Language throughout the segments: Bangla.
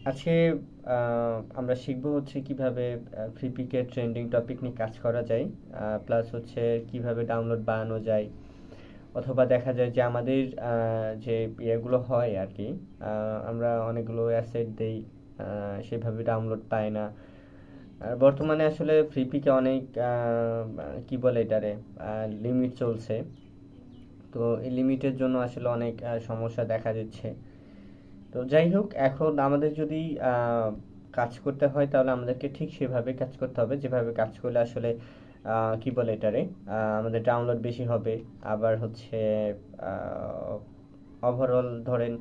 আজকে আমরা শিখবো হচ্ছে কিভাবে ফ্রিপিকে ট্রেন্ডিং টপিক নিয়ে কাজ করা যায়, প্লাস হচ্ছে কিভাবে ডাউনলোড বানানো যায়, অথবা দেখা যায় যে আমাদের যে ইয়েগুলো হয় আর কি, আমরা অনেকগুলো অ্যাসেট দেই, সেভাবে ডাউনলোড পায় না। আর বর্তমানে আসলে ফ্রিপিকে অনেক কি বলে এটারে লিমিট চলছে। তো এই লিমিটের জন্য আসলে অনেক সমস্যা দেখা দিচ্ছে। তো যাই হোক, এখন আমাদের যদি কাজ করতে হয় তাহলে আমাদেরকে ঠিক সেভাবে কাজ করতে হবে যেভাবে কাজ করলে আসলে কি বলে এটারে আমাদের ডাউনলোড বেশি হবে। আবার হচ্ছে ওভারঅল ধরেন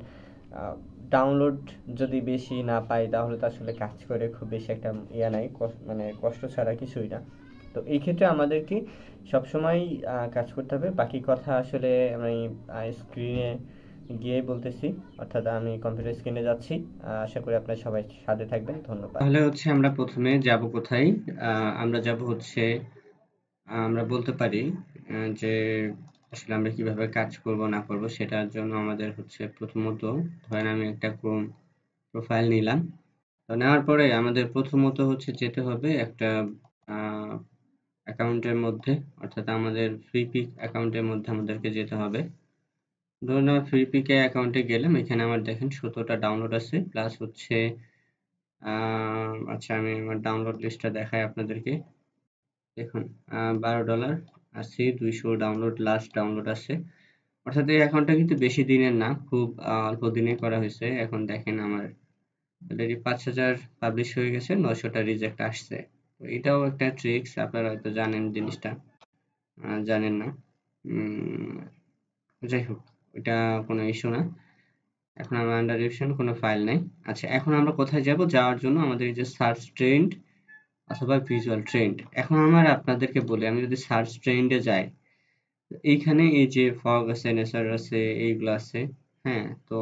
ডাউনলোড যদি বেশি না পাই তাহলে তো আসলে কাজ করে খুব বেশি একটা ইয়া নাই, মানে কষ্ট ছাড়া কিছুই না। তো এই ক্ষেত্রে আমাদেরকে সবসময় কাজ করতে হবে। বাকি কথা আসলে আমি স্ক্রিনে গিয়ে বলতেছি, অর্থাৎ আমি কম্পিউটার স্ক্রিনে যাচ্ছি। আশা করি আপনারা সবাই সাথে থাকবেন। ধন্যবাদ। তাহলে হচ্ছে আমরা প্রথমে যাব কোথায়? আমরা যাব হচ্ছে, আমরা বলতে পারি যে আসলে আমরা কিভাবে কাজ করব না করব সেটার জন্য আমাদের হচ্ছে প্রথমত ধরেন আমি একটা ক্রোম প্রোফাইল নিলাম। তো নেওয়ার পরে আমাদের প্রথমত হচ্ছে যেতে হবে একটা অ্যাকাউন্টের মধ্যে, অর্থাৎ আমাদের ফ্রিপিক অ্যাকাউন্টের মধ্যে আমাদেরকে যেতে হবে। ধরুন আমার ফ্রিপিকে অ্যাকাউন্টে গেলাম, এখানে আমার দেখেন 17টা ডাউনলোড আছে, প্লাস হচ্ছে আচ্ছা আমি আমার ডাউনলোড লিস্টটা দেখাই আপনাদেরকে। দেখুন $12 আছে, 200 ডাউনলোড, লাস্ট ডাউনলোড আছে। অর্থাৎ এই অ্যাকাউন্টটা কিন্তু বেশি দিনের না, খুব অল্প দিনে করা হয়েছে। এখন দেখেন আমার অলরেডি 5,000 পাবলিশ হয়ে গেছে, 900টা রিজেক্ট আসছে। তো এটাও একটা ট্রিক্স, আপনারা হয়তো জানেন জিনিসটা, জানেন না। উম, যাই হোক, ওইটা কোনো ইস্যু না। এখন আমার আন্ডার রিভিশন কোনো ফাইল নাই। আচ্ছা, এখন আমরা কোথায় যাব? যাওয়ার জন্য আমাদের এই যে সার্চ ট্রেন্ড অথবা ভিজুয়াল ট্রেন্ড। এখন আমার আপনাদেরকে বলি, আমি যদি সার্চ ট্রেন্ডে যাই, এইখানে এই যে ফগ আছে, নেচার আছে, এইগুলো আছে। হ্যাঁ, তো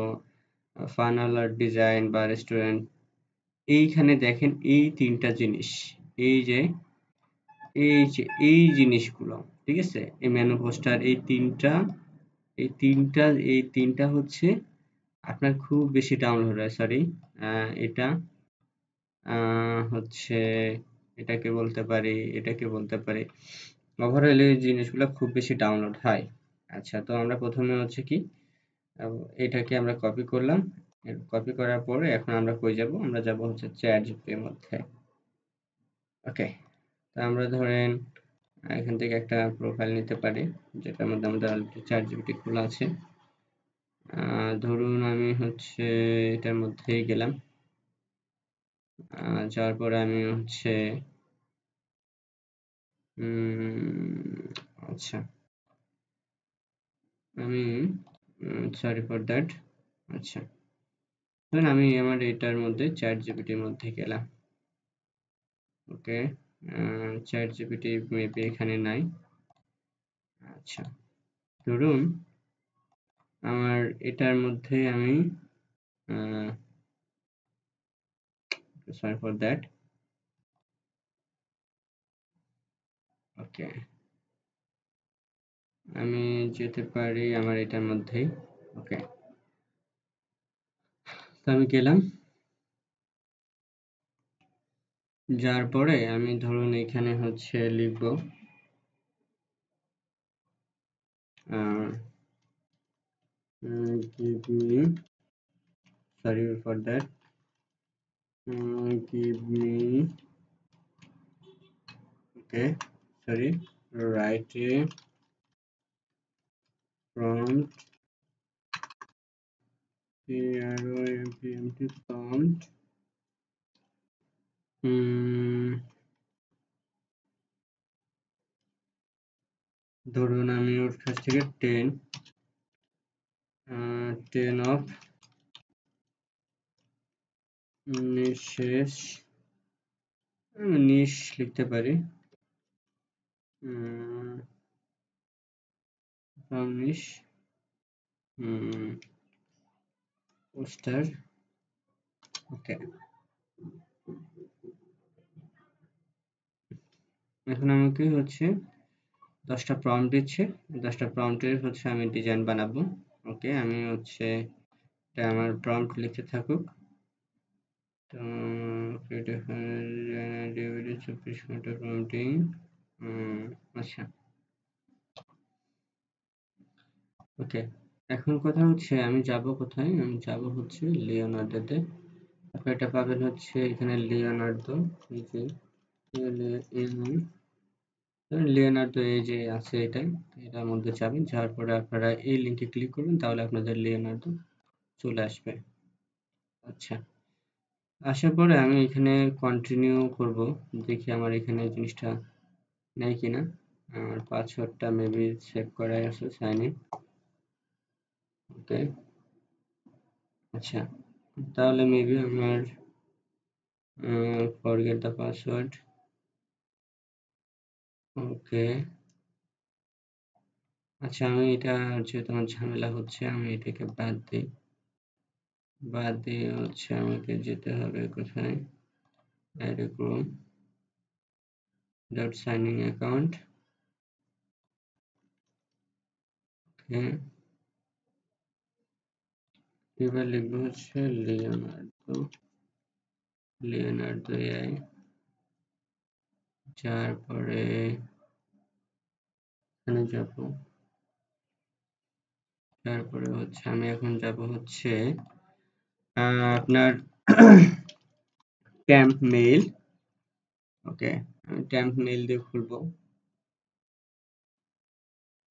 ফানাল আর ডিজাইন বা রেস্টুরেন্ট, এইখানে দেখেন এই তিনটা জিনিস, এই যে এই জিনিসগুলো, ঠিক আছে, এই মেনু পোস্টার, এই তিনটা হচ্ছে আপনার খুব বেশি ডাউনলোড হয়। সরি, এটা হচ্ছে, এটাকে বলতে পারি ওভারঅল এই জিনিসগুলো খুব বেশি ডাউনলোড হয়। আচ্ছা, তো আমরা প্রথমে হচ্ছে কি, এটাকে আমরা কপি করলাম। কপি করার পরে এখন আমরা কই যাব? আমরা যাব হচ্ছে চ্যাট জিপিটির মধ্যে। ওকে, তো আমরা ধরেন এখান থেকে একটা প্রোফাইল নিতে পারি, যেটার মধ্যে আমাদের অলরেডি চ্যাট জিপিটি খোলা আছে। ধরুন আমি হচ্ছে এটার মধ্যেই গেলাম। যাওয়ার পরে আমি হচ্ছে আচ্ছা, আমি সরি ফর দ্যাট। আচ্ছা, ধরুন আমি আমার এটার মধ্যে চ্যাট জিপিটির মধ্যে গেলাম। ওকে, চ্যাট জিপিটি মেবি এখানে নাই। আচ্ছা, ধরুন আমার এটার মধ্যে আমি সরি ফর দ্যাট। ওকে, আমি যেতে পারি আমার এটার মধ্যেই। ওকে, তো আমি গেলাম। যার পরে আমি ধরুন এখানে হচ্ছে লিখবো give me, sorry for that, give me, okay, sorry, write a prompt, prompt, ধরুন আমি ওর কাছ থেকে 10 of নিশেষ, নিশ লিখতে পারি, নিশ পোস্টার। ওকে, এখন আমাকে হচ্ছে 10টা প্রম্পট দিচ্ছে, 10টা প্রম্পটের হচ্ছে আমি ডিজাইন বানাবো। ওকে, আমি হচ্ছে এটা আমার প্রম্পট লিখতে থাকুক। তো DVD 24 ঘন্টা প্রম্পটিং। আচ্ছা, ওকে। এখন কথা হচ্ছে আমি যাব কোথায়? আমি যাব হচ্ছে লিওনার্দোতে। আপনি এটা পাবেন হচ্ছে এখানে লিওনার্দো, এই যে লিওনার্দো এই যে আছে এটা, এটার মধ্যে যাবেন, যাওয়ার পরে আপনারা এই লিঙ্কে ক্লিক করবেন, তাহলে আপনাদের লিওনার্দো চলে আসবে। আচ্ছা, আসার পরে আমি এখানে কন্টিনিউ করব, দেখি আমার এখানে জিনিসটা নেই কিনা। আমার পাসওয়ার্ডটা মেবি সেভ করাই আছে, সাইন ইন। ওকে, আচ্ছা, তাহলে মেবি আমার ফরগেট দ্য পাসওয়ার্ড। ওকে, আচ্ছা, আমি এটা যেহেতু আমার ঝামেলা হচ্ছে, আমি এটাকে বাদ দিই। বাদ দিয়ে হচ্ছে আমাকে যেতে হবে কোথায়? Add a Chrome dot signing account. Okay, এবার লিখবো হচ্ছে লিওনার্দো, লিওনার্দো এআই। যার পরে এখানে যাব, তারপরে হচ্ছে আমি এখন যাব হচ্ছে আপনার ট্যাম্প মেইল। ওকে, আমি ট্যাম্প মেইল দিয়ে খুলবো।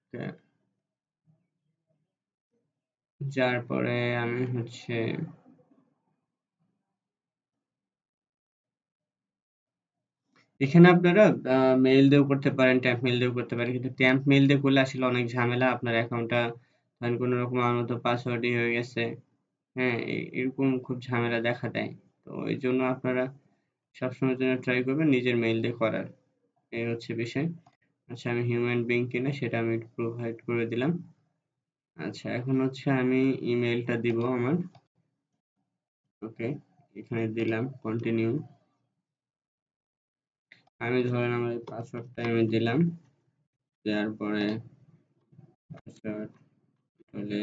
ওকে, যার পরে আমি হচ্ছে এখানে আপনারা মেইল দিয়েও করতে পারেন, ট্যাম্প মেইল দিয়েও করতে পারেন, কিন্তু ট্যাম্প মেইল দিয়ে করলে আসলে অনেক ঝামেলা। আপনার অ্যাকাউন্টটা ধরেন কোনো রকম আমার মতো পাসওয়ার্ডই হয়ে গেছে, হ্যাঁ, এরকম খুব ঝামেলা দেখা দেয়। তো এই জন্য আপনারা সবসময়ের জন্য ট্রাই করবেন নিজের মেইল দিয়ে করার, এই হচ্ছে বিষয়। আচ্ছা, আমি হিউম্যান বিং কিনা সেটা আমি প্রোভাইড করে দিলাম। আচ্ছা, এখন হচ্ছে আমি ইমেলটা দিব আমার। ওকে, এখানে দিলাম কন্টিনিউ। আমি ধরেন আমার পাসওয়ার্ডটা আমি দিলাম, দেওয়ার পরে পাসওয়ার্ড হলে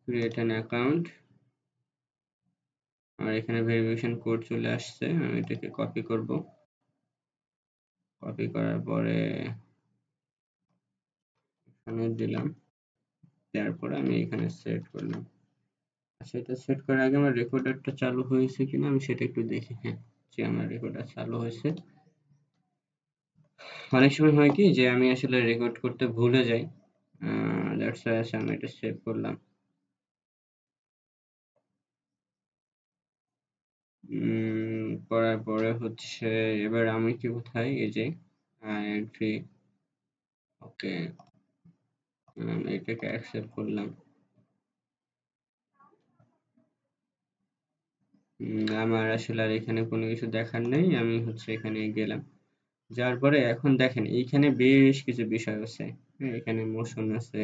ক্রিয়েট অ্যান অ্যাকাউন্ট। আর এখানে ভেরিফিকেশন কোড চলে আসছে, আমি এটাকে কপি করব। কপি করার পরে এখানে দিলাম, দেওয়ার পরে আমি এখানে সেট করলাম। আচ্ছা, এটা সেট করার আগে আমার রেকর্ডারটা চালু হয়েছে কিনা আমি সেটা একটু দেখি। হ্যাঁ, যে আমার রেকর্ডার চালু হয়েছে। অনেক সময় হয় কি যে আমি আসলে রেকর্ড করতে ভুলে যাই, দ্যাটস ওয়াই আমি এটা সেভ করলাম। করার পরে হচ্ছে এবার আমি কি কোথায়, এই যে এন্ট্রি। ওকে, এটাকে অ্যাকসেপ্ট করলাম। আমার আসলে আর এখানে কোনো কিছু দেখার নেই, আমি হচ্ছে এখানে গেলাম। যার পরে এখন দেখেন এইখানে বেশ কিছু বিষয় আছে। হ্যাঁ, এখানে মোশন আছে।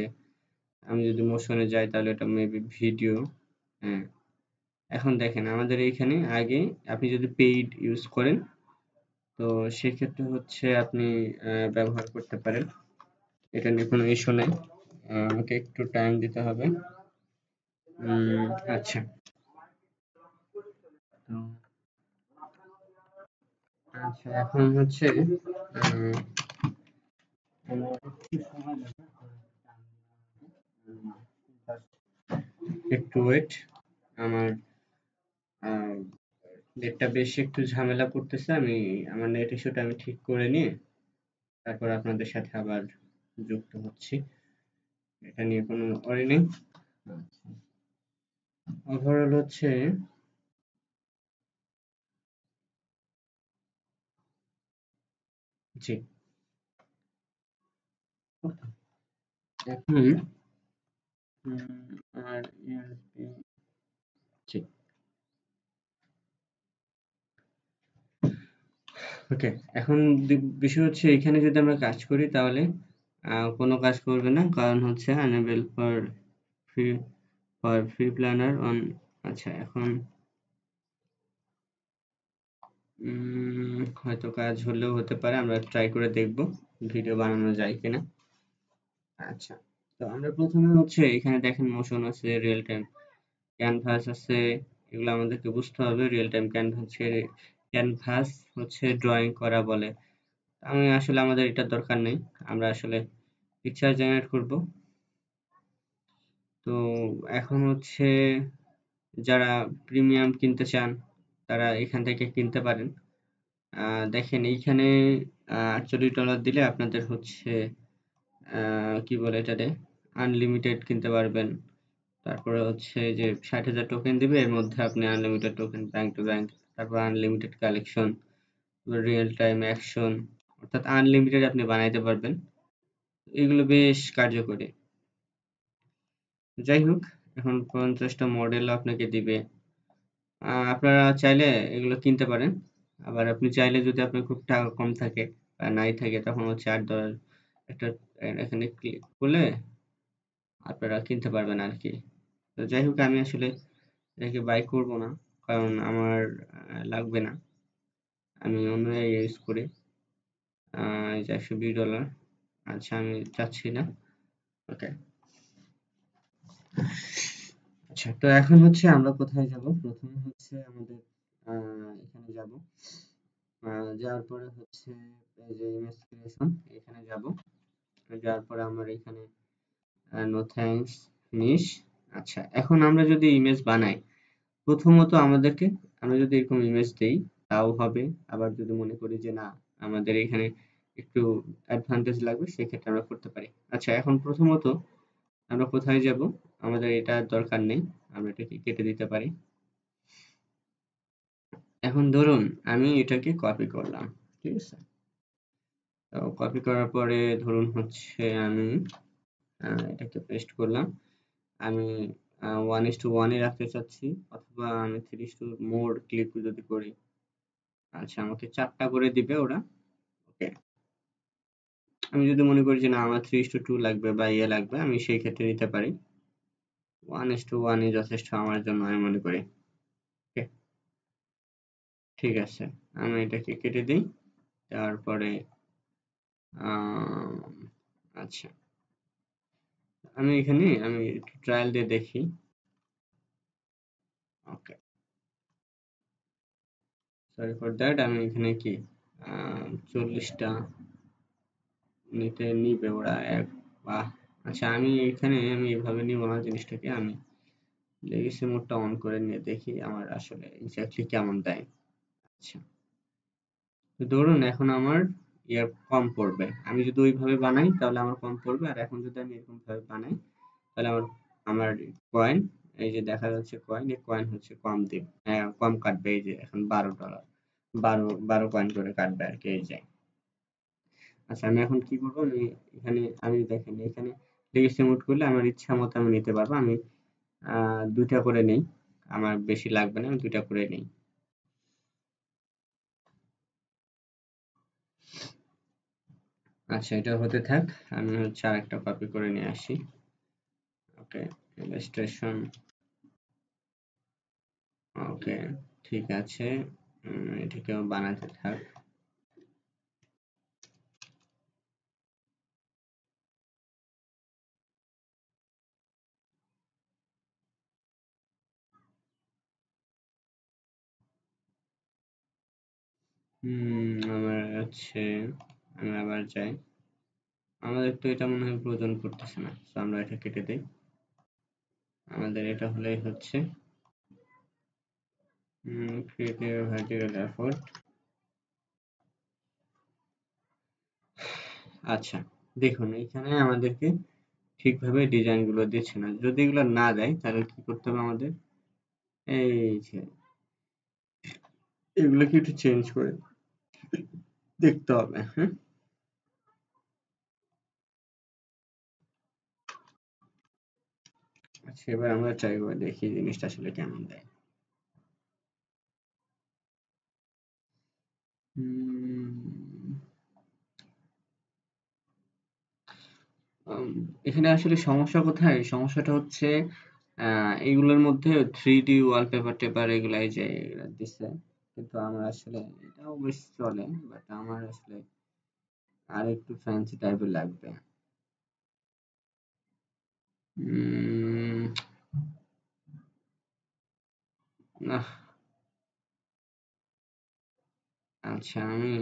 আমি যদি মোশনে যাই তাহলে এটা মেবি ভিডিও। হ্যাঁ, এখন দেখেন আমাদের এইখানে আগে আপনি যদি পেইড ইউজ করেন, তো সেক্ষেত্রে হচ্ছে আপনি ব্যবহার করতে পারেন, এটা নিয়ে কোনো ইস্যু নেই। আমাকে একটু টাইম দিতে হবে। আচ্ছা, তো আচ্ছা, এখন হচ্ছে উম, আমার একটু সময় লাগবে। উম, একটু ওয়েট, আমার নেটটা বেশি একটু ঝামেলা করতেছে। আমি আমার নেট ইস্যুটা আমি ঠিক করে নিয়ে তারপর আপনাদের সাথে আবার যুক্ত হচ্ছি, এটা নিয়ে কোনো ওয়ারি নেই। ওভারঅল হচ্ছে জি, এখন আর ইউএসবি জি, ওকে। এখন বিষয় হচ্ছে এখানে যদি আমরা কাজ করি তাহলে কোনো কাজ করবে না, কারণ হচ্ছে unable free for free planner on. আচ্ছা, এখন হয়তো কাজ হলেও হতে পারে, আমরা ট্রাই করে দেখব ভিডিও বানানো যায় কিনা। আচ্ছা, তো আমরা প্রথমে হচ্ছে এখানে দেখেন মোশন আছে, রিয়েল টাইম ক্যানভাস আছে, এগুলো আমাদেরকে বুঝতে হবে। রিয়েল টাইম ক্যানভাস হচ্ছে ড্রয়িং করা বলে। আমি আসলে আমাদের এটার দরকার নেই। আমরা আসলে পিকচার জেনারেট করব। তো এখন হচ্ছে যারা প্রিমিয়াম কিনতে চান তারা এখান থেকে কিনতে পারেন। দেখেন এইখানে $48 দিলে আপনাদের হচ্ছে কি বলে এটাতে আনলিমিটেড কিনতে পারবেন। তারপরে হচ্ছে যে 60,000 টোকেন দিবে, এর মধ্যে আপনি unlimited token bank to bank, তারপর unlimited collection, real time action, অর্থাৎ আনলিমিটেড আপনি বানাইতে পারবেন। এগুলো বেশ কার্যকরী। যাই হোক, এখন 50টা মডেল আপনাকে দিবে। আপনারা চাইলে এগুলো কিনতে পারেন। আবার আপনি চাইলে যদি আপনার খুব টাকা কম থাকে বা নাই থাকে তখন হচ্ছে $8 একটা এখানে ক্লিক করলে আপনারা কিনতে পারবেন আর কি। তো যাই হোক, আমি আসলে এটাকে বাই করব না, কারণ আমার লাগবে না। আমি অন্য ইউজ করি। এই যে $120। আচ্ছা, আমি চাচ্ছি না। ওকে। আচ্ছা, তো এখন হচ্ছে আমরা কোথায় যাব? প্রথমে হচ্ছে আমাদের এখানে যাব। যাওয়ার পরে হচ্ছে এই যে ইমেজ ক্রিয়েশন, এখানে যাব। যাওয়ার পরে আমার এখানে নো থ্যাঙ্কস, ফিনিশ। আচ্ছা, এখন আমরা যদি ইমেজ বানাই, প্রথমত আমরা যদি এরকম ইমেজ দেই তাও হবে। আবার যদি মনে করি যে না, আমাদের এখানে একটু অ্যাডভান্টেজ লাগবে, সেক্ষেত্রে আমরা করতে পারি। আচ্ছা, এখন প্রথমত আমরা কোথায় যাব? আমাদের এটা দরকার নেই, আমরা এটাকে কেটে দিতে পারি। এখন ধরুন আমি এটাকে কপি করলাম, ঠিক আছে? তো কপি করার পরে ধরুন হচ্ছে আমি এটাকে পেস্ট করলাম। আমি 1:1 এ রাখতে চাচ্ছি, অথবা আমি 3:more ক্লিক যদি করি, আচ্ছা আমাকে 4টা করে দিবে ওরা। ওকে। আমি যদি মনে করি যে না, আমার 3:2 লাগবে বা ইয়ে লাগবে, আমি সেই ক্ষেত্রে নিতে পারি। 1:1 ই যথেষ্ট আমার জন্য, আমি মনে করি। ওকে, ঠিক আছে। আমি এটাকে কেটে দিই। তারপরে আম, আচ্ছা, আমি একটু ট্রায়াল দিয়ে দেখি। ওকে, সরি ফর দ্যাট। আমি এখানে কি 40টা নিবে ওরা এক। বাহ! আচ্ছা, আমি এভাবে নিব না জিনিসটাকে। আমি লেগেসি মোডটা অন করে নিয়ে দেখি আমার আসলে এক্স্যাক্টলি কেমন দেয়। আচ্ছা, তো ধরুন এখন আমার ইয়ে কম পড়বে। আমি যদি ওইভাবে বানাই তাহলে আমার কম পড়বে, আর এখন যদি আমি এরকম ভাবে বানাই তাহলে আমার আমার কয়েন, এই যে দেখা যাচ্ছে কয়েন, এই কয়েন হচ্ছে কম দিবে, কম কাটবে। এই যে এখন $12, 12 কয়েন করে কাটবে আর কি, এই যে। আচ্ছা, আমি এখন কি করবো? আমি দেখেন এখানে লেগেসি মোড করলে আমার ইচ্ছা মতো আমি নিতে পারবো। আমি 2টা করে নেই, আমার বেশি লাগবে না, আমি 2টা করে নেই। আচ্ছা, এটা হতে থাক। আমি হচ্ছে আরেকটা কপি করে নিয়ে আসি। ওকে, ইলাস্ট্রেশন। ওকে, ঠিক আছে। এটাকেও বানাতে থাক। আমি আবার যাই। আমাদের তো এটা মনে হয় প্রয়োজন পড়তেছে না, তো আমরা এটা কেটে দেই। আমাদের এটা হলেই হচ্ছে ক্রিয়েটিভ ভার্টিক্যাল এফোর্ট। আচ্ছা, দেখুন এখানে আমাদেরকে ঠিকভাবে ডিজাইন গুলো দিচ্ছে না। যদি এগুলো না দেয় তাহলে কি করতে হবে আমাদের? এই যে এগুলোকে একটু চেঞ্জ করে দেখতে হবে, হ্যাঁ? আচ্ছা, এবার আমরা ট্রাই করে দেখি জিনিসটা আসলে কেমন দেয়। উম, এখানে আসলে সমস্যা কোথায়? সমস্যাটা হচ্ছে এগুলোর মধ্যে 3D ওয়ালপেপার টেপার এগুলাই যে এগুলা দিছে, কিন্তু আমার আসলে এটাও বেশ চলে, বাট আমার আসলে আর একটু ফ্যান্সি টাইপের লাগবে। উম, না, আচ্ছা আমি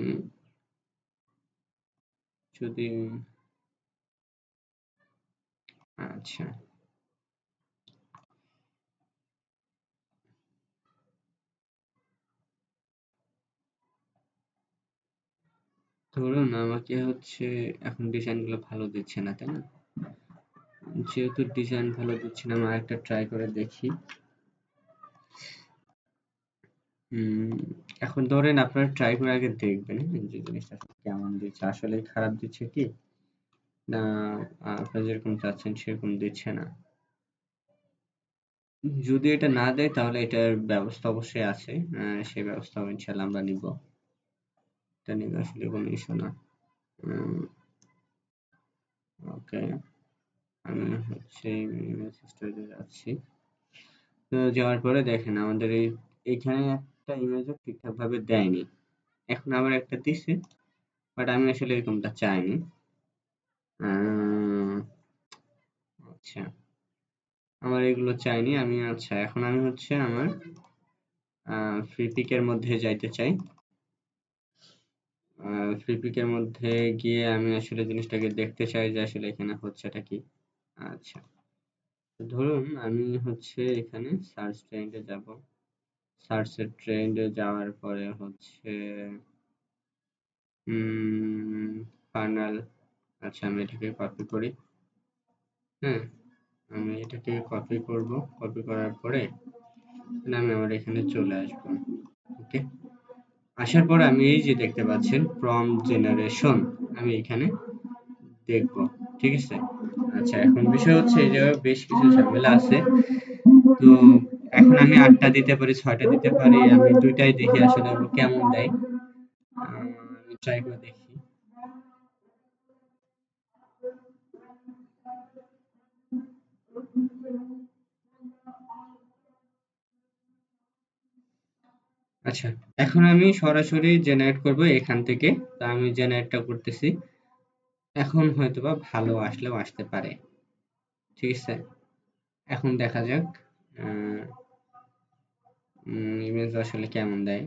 যদি আচ্ছা ধরুন আমাকে হচ্ছে এখন ডিজাইন গুলো ভালো দিচ্ছে না, তাই না? যেহেতু ডিজাইন ভালো দিচ্ছে না, আমি আরেকটা ট্রাই করে দেখি। হুম, এখন ধরেন আপনারা ট্রাই করে আগে দেখবেন, হ্যাঁ, যে জিনিসটা কেমন দিচ্ছে, আসলে খারাপ দিচ্ছে কি না, আপনারা যেরকম চাচ্ছেন সেরকম দিচ্ছে না। যদি এটা না দেয় তাহলে এটার ব্যবস্থা অবশ্যই আছে, সেই ব্যবস্থা ইনশাল্লাহ আমরা নিব। এটা নিয়ে আসলে কোনো ইস্যু না। ওকে, আমি হচ্ছে ইমেজ স্টোরেজে যাচ্ছি। তো যাওয়ার পরে দেখেন আমাদের এইখানে একটা ইমেজও ঠিকঠাক ভাবে দেয়নি। এখন আবার একটা দিছে, বাট আমি আসলে এরকমটা চাইনি। আহ, আচ্ছা, আমার এগুলো চাইনি আমি। আচ্ছা, এখন আমি হচ্ছে আমার ফ্রি পিকের মধ্যে যাইতে চাই। ফ্রি পিকের মধ্যে গিয়ে আমি আসলে জিনিসটাকে দেখতে চাই যে আসলে এখানে হচ্ছেটা কি। আচ্ছা, তো ধরুন আমি হচ্ছে এখানে সার্চ ট্রেন্ডে যাব। সার্চের ট্রেন্ডে যাওয়ার পরে হচ্ছে ফাইনাল। আচ্ছা, আমি এটাকে কপি করি। হ্যাঁ, আমি এটাকে কপি করব। কপি করার পরে আমি আমার এখানে চলে আসবো। ওকে, আসার পর আমি এই যে দেখতে পাচ্ছেন প্রম্পট জেনারেশন, আমি এখানে দেখব। ঠিক আছে? আচ্ছা, এখন বিষয় হচ্ছে এই জায়গায় বেশ কিছু ঝামেলা আছে। তো এখন আমি ৮টা দিতে পারি, ৬টা দিতে পারি, আমি ২টাই দেখি আসলে ও কেমন দেয়। আমি ট্রাই করে দেখি। আচ্ছা, এখন আমি সরাসরি জেনারেট করব এখান থেকে। তা আমি জেনারেটটা করতেছি। এখন হয়তোবা ভালো আসলেও আসতে পারে। ঠিক আছে? এখন দেখা যাক ইমেজ আসলে কেমন দেয়।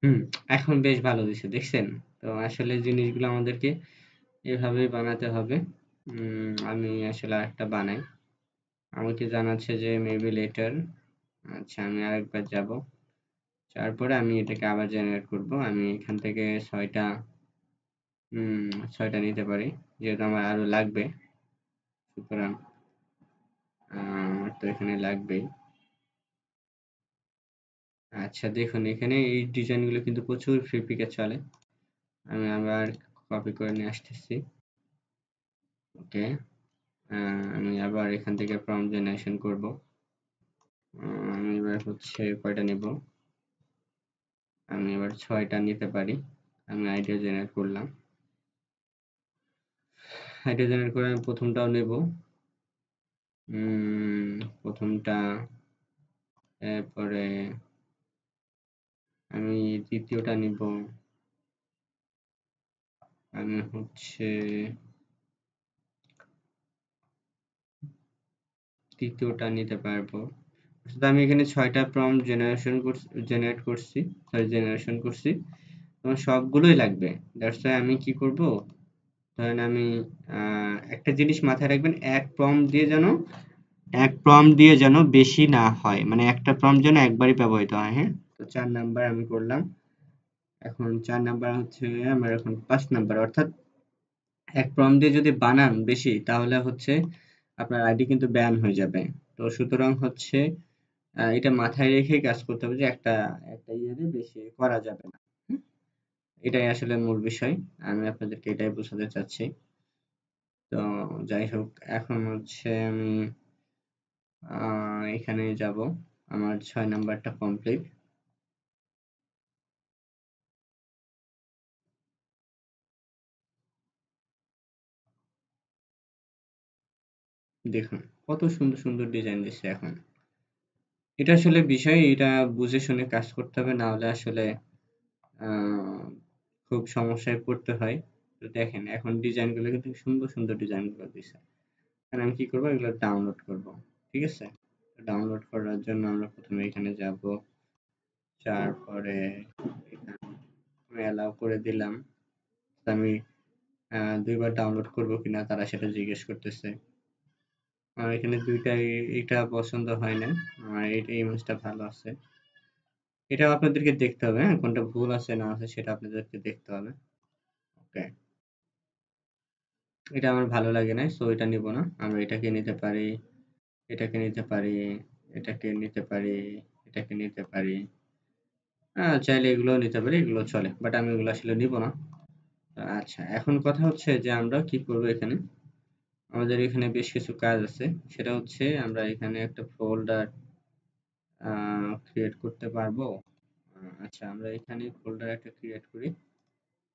হুম, এখন বেশ ভালো দিছে, দেখছেন? তো আসলে জিনিসগুলো আমাদেরকে এভাবেই বানাতে হবে। আমি আসলে আরেকটা বানাই। আমাকে জানাচ্ছে যে মেবি লেটার। আচ্ছা, আমি আরেকবার যাব। যাওয়ার পরে আমি এটাকে আবার জেনারেট করব। আমি এখান থেকে ৬টা ৬টা নিতে পারি। যেহেতু আমার আরো লাগবে। সুতরাং আমার তো এখানে লাগবেই। আচ্ছা, দেখুন এখানে এই ডিজাইনগুলো কিন্তু প্রচুর ফ্রি পিকে চলে। আমি আবার কপি করে নিয়ে আসতেছি। ওকে, আমি আবার এখান থেকে প্রম্পট জেনারেশন করব। আমি এবার হচ্ছে কয়টা নেব? আমি এবার ৬টা নিতে পারি। আমি আইডিয়া জেনারেট করলাম। আইডিয়া জেনারেট করে আমি প্রথমটাও নেব। প্রথমটা, এরপরে আমি দ্বিতীয়টা নিব। আমি হচ্ছে তৃতীয়টা নিতে পারবো। অর্থাৎ আমি এখানে ৬টা প্রম্পট জেনারেট করছি, সরি জেনারেশন করছি। আমার সবগুলোই লাগবে। দ্যাটস ওয়াই আমি কি করব, ধরেন আমি একটা জিনিস মাথায় রাখবেন, এক প্রম্পট দিয়ে যেন বেশি না হয়, মানে একটা প্রম্পট যেন একবারই ব্যবহৃত হয়। হ্যাঁ, তো ৪ নাম্বার আমি করলাম। এখন ৪ নাম্বার হচ্ছে আমার এখন ৫ নাম্বার, অর্থাৎ এক প্রম্পট দিয়ে যদি বানান বেশি তাহলে হচ্ছে আপনার আইডি কিন্তু ব্যান হয়ে যাবে। তো সুতরাং হচ্ছে এটা মাথায় রেখে কাজ করতে হবে যে একটা একটা ইয়েতে বেশি করা যাবে না। হুম? এটাই আসলে মূল বিষয়। আমি আপনাদেরকে এটাই বোঝাতে চাচ্ছি। তো যাই হোক, এখন হচ্ছে আমি এখানে যাব। আমার ৬ নাম্বারটা কমপ্লিট। দেখুন কত সুন্দর সুন্দর ডিজাইন দিচ্ছে এখন। এটা আসলে বিষয়, এটা বুঝে শুনে কাজ করতে হবে, না হলে আসলে আহ খুব সমস্যায় পড়তে হয়। তো তো দেখেন এখন ডিজাইনগুলো কিন্তু সুন্দর সুন্দর ডিজাইনগুলো দিছে। এখন আমি কি করবো, এগুলো ডাউনলোড করব। ঠিক আছে, ডাউনলোড করার জন্য আমরা প্রথমে এখানে যাব, তারপরে আমি অ্যালাউ করে দিলাম। তো আমি 2 বার ডাউনলোড করব কিনা তারা সেটা জিজ্ঞেস করতেছে। আমার এখানে দুইটাই, এটা পছন্দ হয় না, আমার এই ইমেজটা ভালো আছে। এটা আপনাদেরকে দেখতে হবে, হ্যাঁ, কোনটা ভুল আছে না আছে সেটা আপনাদেরকে দেখতে হবে। ওকে, এটা আমার ভালো লাগে না, সো এটা নিব না। আমরা এটাকে নিতে পারি, এটাকে নিতে পারি, এটাকে নিতে পারি, এটাকে নিতে পারি। চাইলে এগুলোও নিতে পারি, এগুলো চলে, বাট আমি এগুলো আসলে নিব না। আচ্ছা, এখন কথা হচ্ছে যে আমরা কি করব এখানে। আমাদের এখানে বেশ কিছু কাজ আছে, সেটা হচ্ছে আমরা এখানে একটা ফোল্ডার ক্রিয়েট করতে পারবো। আচ্ছা, আমরা এখানে ফোল্ডার একটা ক্রিয়েট করি।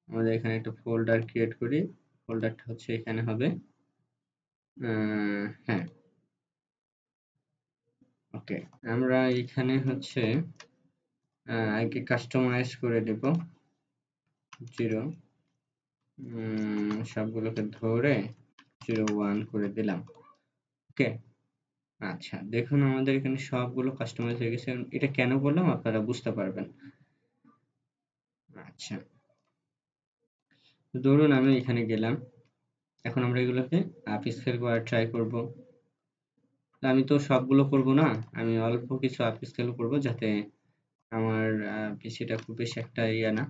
আমাদের এখানে একটা ফোল্ডার ক্রিয়েট করি। ফোল্ডারটা হচ্ছে এখানে হবে। হ্যাঁ, ওকে। আমরা এখানে হচ্ছে আগে কাস্টমাইজ করে দেব 0, সবগুলোকে ধরে 01 করে দিলাম। ওকে, আচ্ছা দেখুন আমাদের এখানে সবগুলো কাস্টমাইজ হয়ে গেছে। এটা কেন বললাম আপনারা বুঝতে পারবেন। আচ্ছা, ধরুন আমি এখানে গেলাম, এখন আমরা এগুলোকে আপ স্কেল করার ট্রাই করব। আমি তো সবগুলো করব না, আমি অল্প কিছু আপ স্কেল করব, যাতে আমার পিসিটা খুব বেশি একটা ইয়া না।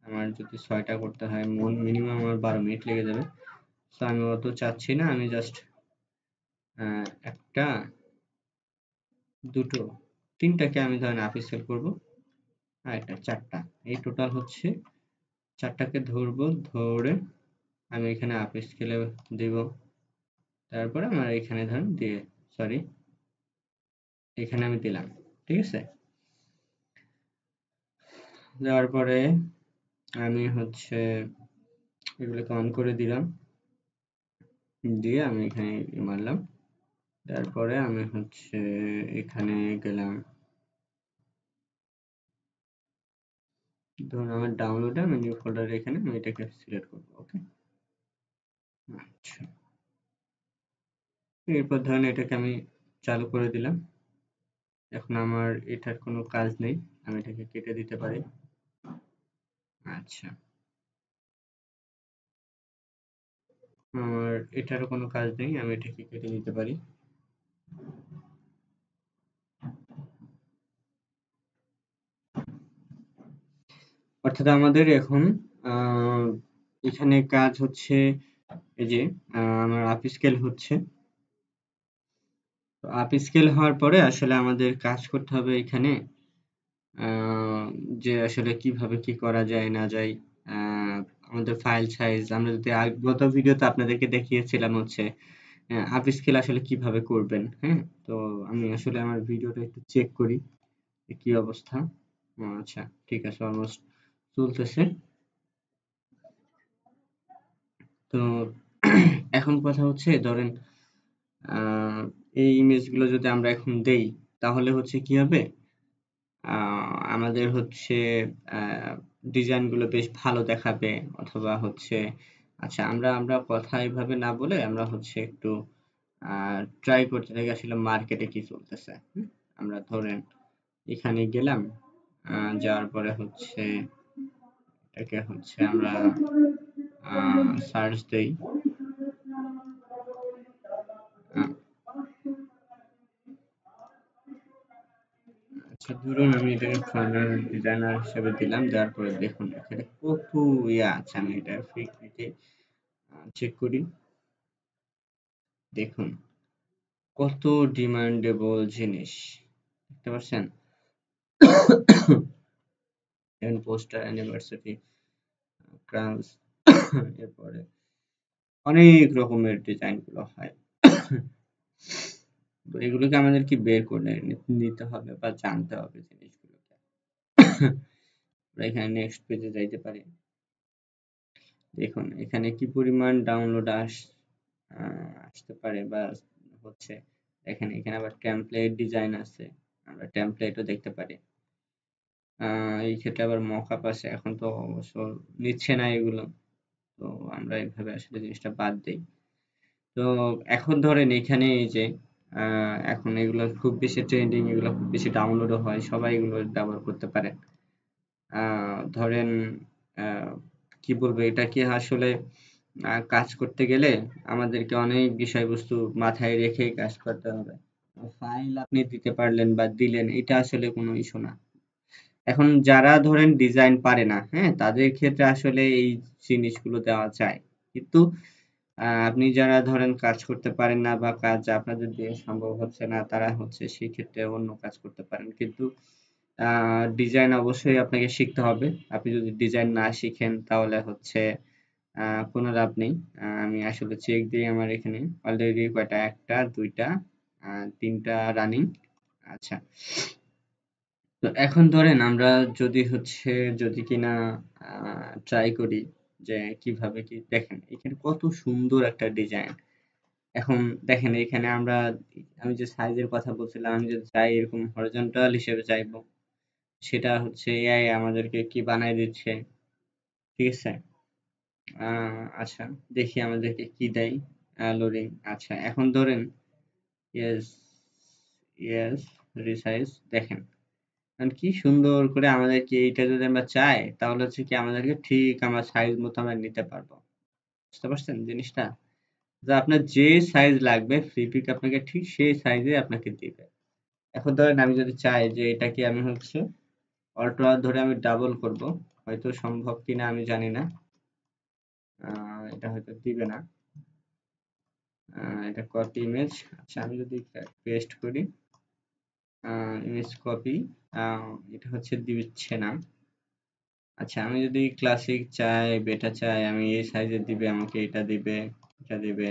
আমার যদি 6টা করতে হয় মিনিমাম আমার 12 মিনিট লেগে যাবে। তো আমি অত চাচ্ছি না, আমি জাস্ট একটা, দুটো, তিনটাকে আমি ধরেন আপ স্কেল করব, আর এটা 4টা, এই টোটাল হচ্ছে 4টাকে ধরবো, ধরে আমি এখানে আপ স্কেলে দিব। তারপরে আমার এখানে ধরেন দিয়ে, সরি, এখানে আমি দিলাম। ঠিক আছে, দেওয়ার পরে আমি হচ্ছে এগুলোকে অন করে দিলাম, দিয়ে আমি এখানে মারলাম। তারপরে আমি হচ্ছে এখানে গেলাম, ধরুন আমার ডাউনলোডে আমি নিউ ফোল্ডারে এখানে আমি এটাকে সিলেক্ট করবো। ওকে, আচ্ছা, এরপর ধরেন এটাকে আমি চালু করে দিলাম। এখন আমার এটার কোনো কাজ নেই, আমি এটাকে কেটে দিতে পারি। আচ্ছা, আমার এটারও কোনো কাজ নেই, আমি এটাকে কেটে দিতে পারি। অর্থাৎ আমাদের এখন এখানে কাজ হচ্ছে এই যে আমার আপ স্কেল হচ্ছে। তো আপ স্কেল হওয়ার পরে আসলে আমাদের কাজ করতে হবে এখানে, যে আসলে কিভাবে কি করা যায় না যায়। আমাদের ফাইল সাইজ আমরা যদি গত ভিডিওতে আপনাদেরকে দেখিয়েছিলাম হচ্ছে আপ স্কেল আসলে কিভাবে করবেন। হ্যাঁ, তো আমি আসলে আমার ভিডিওটা একটু চেক করি কি অবস্থা। আচ্ছা, ঠিক আছে, অলমোস্ট চলতেছে। তো এখন কথা হচ্ছে ধরেন এই ইমেজগুলো যদি আমরা এখন দেই, তাহলে হচ্ছে কি হবে, আমাদের হচ্ছে ডিজাইনগুলো বেশ ভালো দেখাবে, অথবা হচ্ছে, আচ্ছা আমরা আমরা কথা এভাবে না বলে আমরা হচ্ছে একটু ট্রাই করতে থাকি আসলে মার্কেটে কি চলতেছে। আমরা ধরেন এখানে গেলাম, যাওয়ার পরে হচ্ছে এটাকে হচ্ছে আমরা সার্চ দেই। আহ, আচ্ছা, ধরুন আমি এটাকে ফ্রন্ট ডিজাইনার হিসেবে দিলাম, দেওয়ার পরে দেখুন এখানে কত ইয়ে আছে, আমি এটা ফ্রিকোয়েন্সি চেক করি। দেখুন কত ডিমান্ডেবল জিনিস দেখতে পাচ্ছেন। পোস্টার, অ্যানিভার্সারি, ক্রাঞ্চ, এরপরে অনেক রকমের ডিজাইন গুলো হয়। তো এগুলোকে আমাদের কি বের করে নিতে হবে বা জানতে হবে জিনিসগুলোকে। আমরা এখানে নেক্সট পেজে যাইতে পারি। দেখুন এখানে কি পরিমাণ ডাউনলোড আসতে পারে বা হচ্ছে। দেখেন এখানে আবার টেমপ্লেট ডিজাইন আছে, আমরা টেমপ্লেটও দেখতে পারি। এই ক্ষেত্রে আবার মকআপ আছে, এখন তো অবশ্য নিচ্ছে না এগুলো। তো আমরা এইভাবে আসলে জিনিসটা বাদ দেই। তো এখন ধরেন এখানে এই যে এখন এগুলো খুব বেশি ট্রেন্ডিং, এগুলো খুব বেশি ডাউনলোডও হয়, সবাই এগুলো ব্যবহার করতে পারে। ধরেন কি বলবো, এটা কি আসলে কাজ করতে গেলে আমাদেরকে অনেক বিষয়বস্তু মাথায় রেখেই কাজ করতে হবে। ফাইল আপনি দিতে পারলেন বা দিলেন, এটা আসলে কোনো ইস্যু না। এখন যারা ধরেন ডিজাইন পারে না, হ্যাঁ, তাদের ক্ষেত্রে আসলে এই জিনিসগুলো দেওয়া যায়। কিন্তু আপনি যারা ধরেন কাজ করতে পারেন না বা কাজ আপনাদের দিয়ে সম্ভব হচ্ছে না, তারা হচ্ছে সেক্ষেত্রে অন্য কাজ করতে পারেন। কিন্তু ডিজাইন অবশ্যই আপনাকে শিখতে হবে। আপনি যদি ডিজাইন না শিখেন তাহলে হচ্ছে কোনো লাভ নেই। আমি আসলে চেক দিই, আমার এখানে অলরেডি কয়টা, ১ টা ২ টা ৩ টা রানিং। আচ্ছা। তো এখন ধরেন আমরা যদি কিনা ট্রাই করি যে কিভাবে কি, দেখেন এখানে কত সুন্দর একটা ডিজাইন। এখন দেখেন এখানে আমি যে সাইজের কথা বলছিলাম, আমি যদি চাই এরকম হরিজন্টাল হিসেবে চাইবো, সেটা হচ্ছে এআই আমাদেরকে কি বানায় দিচ্ছে। ঠিক আছে? আচ্ছা, দেখি আমাদেরকে কি দেয়। লোডিং। আচ্ছা, এখন ধরেন ইয়েস, ইয়েস, রিসাইজ, দেখেন। কারণ কি সুন্দর করে আমাদেরকে এইটা যদি আমরা চাই, তাহলে হচ্ছে কি আমাদেরকে ঠিক আমার সাইজ মতো আমরা নিতে পারবো। বুঝতে পারছেন জিনিসটা? যে আপনার যে সাইজ লাগবে, ফ্লিপিক আপনাকে ঠিক সেই সাইজে আপনাকে দিবে। এখন ধরেন আমি যদি চাই যে এটাকে আমি হচ্ছে অল্টো আর ধরে আমি ডাবল করব, হয়তো সম্ভব কিনা আমি জানি না। এটা হয়তো দিবে না। এটা কপি ইমেজ। আচ্ছা, আমি যদি পেস্ট করি, ইমেজ কপি, এটা হচ্ছে দিচ্ছে না। আচ্ছা, আমি যদি ক্লাসিক চাই, বেটা চাই, আমি এই সাইজে দিবে, আমাকে এটা দিবে, এটা দিবে।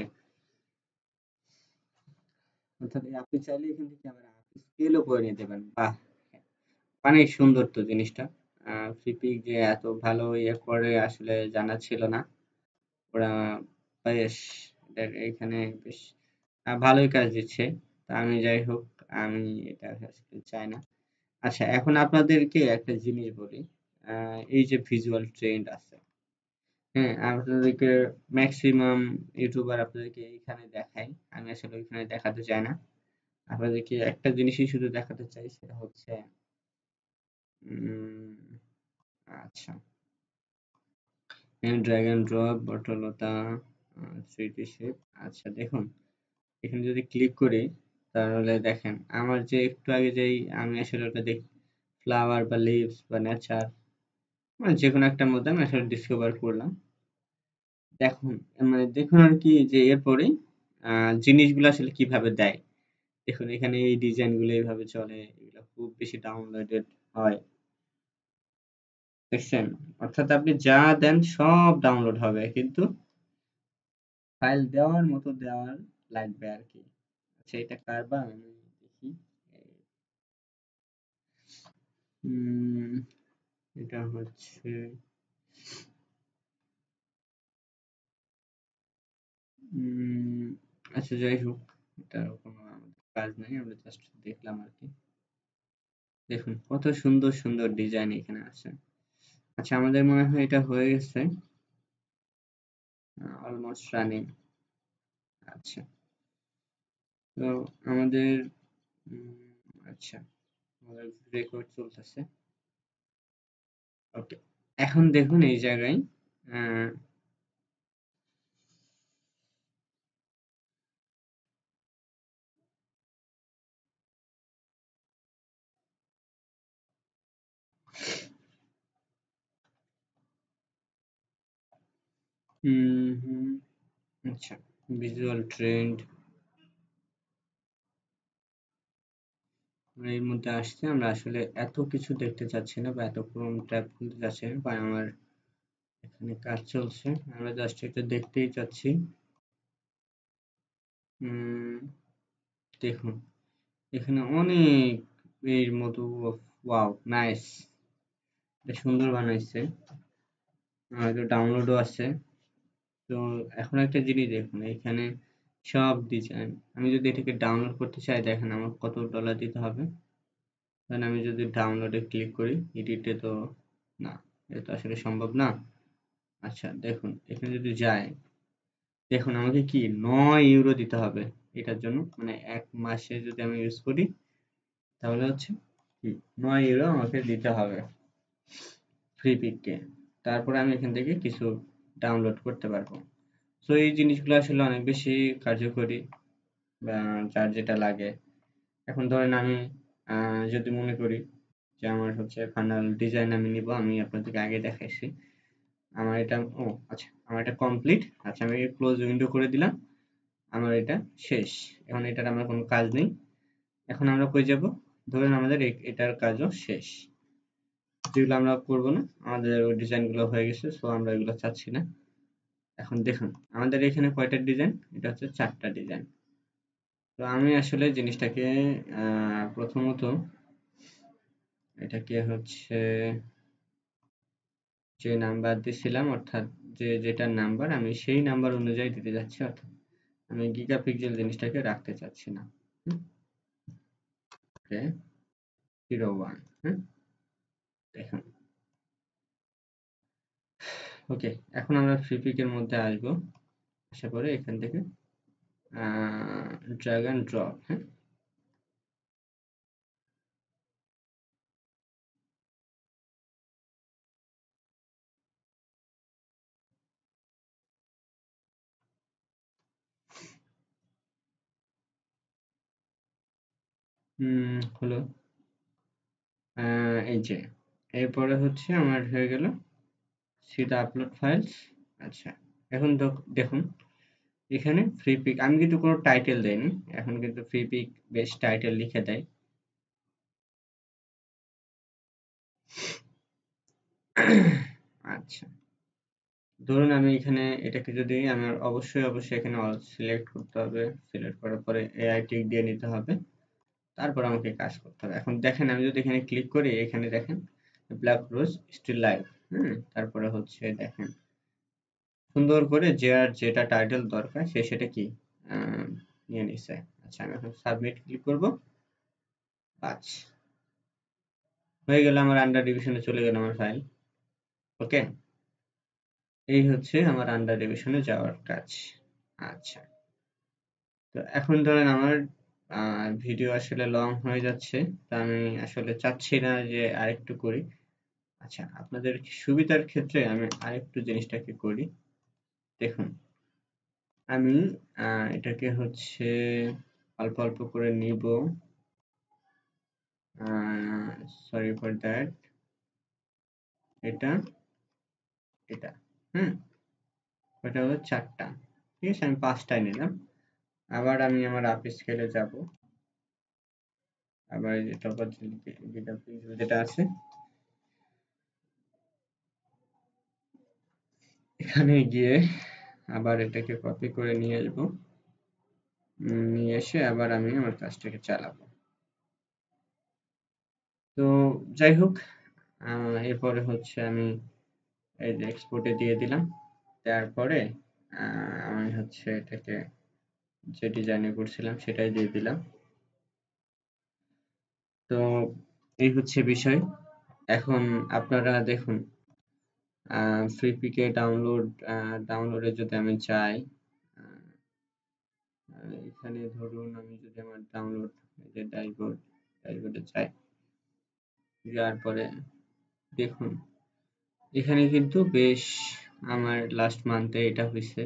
অর্থাৎ আপনি চাইলে এখান থেকে আবার স্কেলও করে নিতে পারেন। বাহ! অনেক সুন্দর তো জিনিসটা। ফ্লিপিক যে এত ভালো ইয়ে করে আসলে জানা ছিল না। ওরা বেশ এখানে বেশ ভালোই কাজ দিচ্ছে। তা আমি যাই হোক, আমি এটা আসলে চাই না। আচ্ছা, এখন আপনাদেরকে একটা জিনিস বলি। এই যে ভিজুয়াল ট্রেন্ড আছে, হ্যাঁ, আপনাদেরকে ম্যাক্সিমাম ইউটিউবার আপনাদেরকে এইখানে দেখায়। আমি আসলে ওইখানে দেখাতে চাই না। আপনাদেরকে একটা জিনিসই শুধু দেখাতে চাই, সেটা হচ্ছে উম আচ্ছা, ড্র্যাগ এন্ড ড্রপ, বটলতা, 3D শেপ। আচ্ছা, দেখুন এখানে যদি ক্লিক করি, তাহলে দেখেন আমার যে একটু আগে যেই আমি আসলে ওটা ফ্লাওয়ার বা লিভস বা নেচার, মানে যেকোনো একটার মধ্যে আমি আসলে ডিসকভার করলাম। দেখুন, মানে দেখুন আর কি যে এরপরে জিনিসগুলো আসলে কিভাবে দেয়। দেখুন এখানে এই ডিজাইন গুলো এইভাবে চলে, এগুলো খুব বেশি ডাউনলোডেড হয়। দেখছেন? অর্থাৎ আপনি যা দেন সব ডাউনলোড হবে, কিন্তু ফাইল দেওয়ার মতো দেওয়ার লাগবে আর কি। আচ্ছা, এটা কারবা আমি দেখি। উম, এটা হচ্ছে উম, আচ্ছা, যাই হোক, এটা কোনো আমাদের কাজ নাই, আমরা জাস্ট দেখলাম আর কি। দেখুন কত সুন্দর সুন্দর ডিজাইন এখানে আছে। আচ্ছা, আমাদের মনে হয় এটা হয়ে গেছে, অলমোস্ট রানিং। আচ্ছা, তো আমাদের আচ্ছা, আমাদের রেকর্ড চলতেছে। ওকে, এখন দেখুন এই জায়গায় আহ, হুম, আচ্ছা, ভিজুয়াল ট্রেন্ড এর মধ্যে আসছে। আমরা আসলে এত কিছু দেখতে চাচ্ছি না বা এত ক্রোম ট্যাব খুলতে চাচ্ছি না, কারণ আমার এখানে কাজ চলছে। আমরা জাস্ট এটা দেখতেই চাচ্ছি। উম, দেখুন এখানে অনেক এর মতো, ওয়াও, নাইস, এটা সুন্দর বানাইছে। এটা ডাউনলোডও আছে। তো এখন একটা জিনিস দেখুন, এখানে সব ডিজাইন, আমি যদি এটাকে ডাউনলোড করতে চাই, দেখেন আমার কত ডলার দিতে হবে। কারণ আমি যদি ডাউনলোডে ক্লিক করি, এডিটে তো না, এটা তো আসলে সম্ভব না। আচ্ছা দেখুন এখানে যদি যাই, দেখুন আমাকে কি 9 ইউরো দিতে হবে এটার জন্য, মানে 1 মাসে যদি আমি ইউজ করি তাহলে হচ্ছে কি 9 ইউরো আমাকে দিতে হবে ফ্রি পিককে। তারপরে আমি এখান থেকে কিছু ডাউনলোড করতে পারবো। তো এই জিনিসগুলো আসলে অনেক বেশি কার্যকরী, বা যার যেটা লাগে। এখন ধরেন আমি যদি মনে করি যে আমার হচ্ছে ফাইনাল ডিজাইন আমি নিব, আমি আপনাদেরকে আগে দেখাইছি। আমার এটা আচ্ছা আমার এটা কমপ্লিট। আচ্ছা আমি ক্লোজ উইন্ডো করে দিলাম। আমার এটা শেষ। এখন এটার আমার কোনো কাজ নেই। এখন আমরা কই যাব? ধরুন আমাদের এটার কাজও শেষ। যেগুলো আমরা করব না, আমাদের ওই ডিজাইনগুলো হয়ে গেছে। সো আমরা এগুলো চাচ্ছি না। এখন দেখুন আমাদের এখানে কয়টা ডিজাইন? এটা হচ্ছে 4টা ডিজাইন। তো আমি আসলে জিনিসটাকে প্রথমত এটাকে হচ্ছে যে নাম্বার দিছিলাম, অর্থাৎ যেটার নাম্বার আমি সেই নাম্বার অনুযায়ী দিতে যাচ্ছি, অর্থাৎ আমি গিগাপিক্সেল জিনিসটাকে রাখতে চাচ্ছি না। ওকে 01 হ্যাঁ দেখুন। ওকে এখন আমরা ফ্রি পিকের মধ্যে আসবো, আশা করি এখান থেকে ড্র্যাগ অ্যান্ড ড্রপ। হ্যাঁ হলো এই যে এরপরে হচ্ছে আমার হয়ে গেল সি দ্য আপলোড ফাইলস। আচ্ছা এখন দেখুন এখানে ফ্রি পিক আমি কিন্তু কোনো টাইটেল দেইনি, এখন কিন্তু ফ্রি পিক বেশ টাইটেল লিখে দেয়। আচ্ছা ধরুন আমি এখানে এটাকে যদি আমার অবশ্যই এখানে অল সিলেক্ট করতে হবে, সিলেক্ট করার পরে এআই টিক দিয়ে নিতে হবে, তারপর আমাকে কাজ করতে হবে। এখন দেখেন আমি যদি এখানে ক্লিক করি, এখানে দেখেন ব্ল্যাক রোজ স্টিল লাইভ। তারপরে হচ্ছে দেখেন সুন্দর করে যে আর যেটা টাইটেল দরকার সে সেটা কি আহ, নিয়ে নিছে। আচ্ছা আমি এখন সাবমিট ক্লিক করব। আচ্ছা হয়ে গেল, আমার আন্ডার ডিভিশনে চলে গেল আমার ফাইল। ওকে এই হচ্ছে আমার আন্ডার ডিভিশনে যাওয়ার কাজ। আচ্ছা তো এখন ধরেন আমার ভিডিও আসলে লং হয়ে যাচ্ছে, তো আমি আসলে চাচ্ছি না যে আরেকটু করি। আচ্ছা আপনাদের সুবিধার ক্ষেত্রে আমি আরেকটু জিনিসটাকে করি। দেখুন আমি এটাকে হচ্ছে অল্প অল্প করে নিব। Sorry for that. এটা এটা হুম এটা হলো 4টা, ঠিক আছে আমি 5টায় নিলাম। আবার আমি আমার আপ স্কেলে যাব, আবার এই যে টপার যেটা আছে এখানে গিয়ে আবার এটাকে কপি করে নিয়ে আসবো। নিয়ে এসে আবার আমি আমার কাজটাকে চালাবো। তো যাই হোক এরপরে হচ্ছে আমি এই যে এক্সপোর্টে দিয়ে দিলাম। দেওয়ার পরে আমি হচ্ছে এটাকে যে ডিজাইনে করছিলাম সেটাই দিয়ে দিলাম। তো এই হচ্ছে বিষয়। এখন আপনারা দেখুন ফ্রি পিকে ডাউনলোডে যদি আমি চাই, এখানে ধরুন আমি যদি আমার ডাউনলোড এই যে ড্যাশবোর্ডে যাই, যাওয়ার পরে দেখুন এখানে কিন্তু বেশ আমার লাস্ট মান্থে এটা হইছে,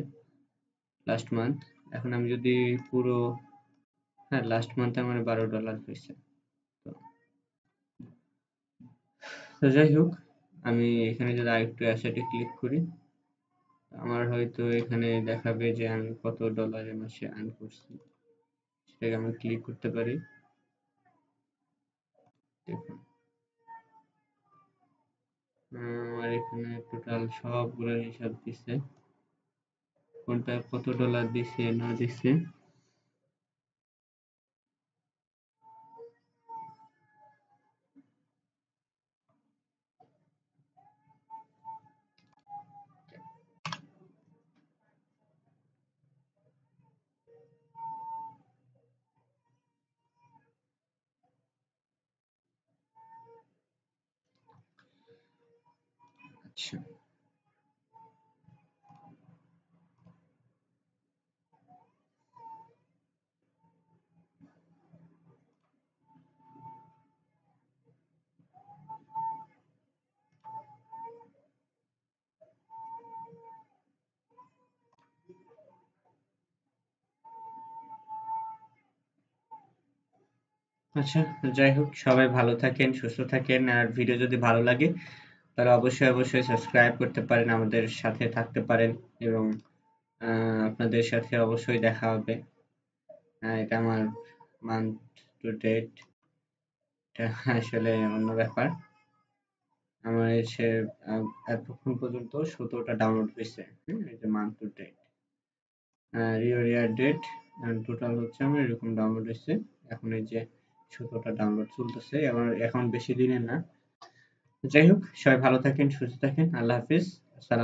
লাস্ট মান্থ। এখন আমি যদি পুরো হ্যাঁ লাস্ট মান্থে আমার $12 হইছে। তো তো যাই হোক আমি এখানে যদি আরেকটু অ্যাসেটে ক্লিক করি, আমার হয়তো এখানে দেখাবে যে আমি কত ডলার এ মাসে আর্ন করছি, সেটাকে আমি ক্লিক করতে পারি। দেখুন আমার এখানে টোটাল সবগুলোর হিসাব দিছে, কোনটা কত ডলার দিছে না দিছে। আচ্ছা আচ্ছা, যাই হোক সবাই ভালো থাকেন, সুস্থ থাকেন। আর ভিডিও যদি ভালো লাগে তাহলে অবশ্যই সাবস্ক্রাইব করতে পারেন, আমাদের সাথে থাকতে পারেন এবং আপনাদের সাথে অবশ্যই দেখা হবে। এটা আমার মান্থ টু ডেট, এটা আসলে অন্য ব্যাপার। আমার এসে এতক্ষণ পর্যন্ত 17টা ডাউনলোড হয়েছে। এই যে month to date, year date, total হচ্ছে আমার এরকম ডাউনলোড হয়েছে। এখন এই যে 17টা ডাউনলোড চলতেছে, আমার এখন বেশি দিনের না। যাই হোক সবাই ভালো থাকেন, সুস্থ থাকেন। আল্লাহ হাফিজ। আসসালাম।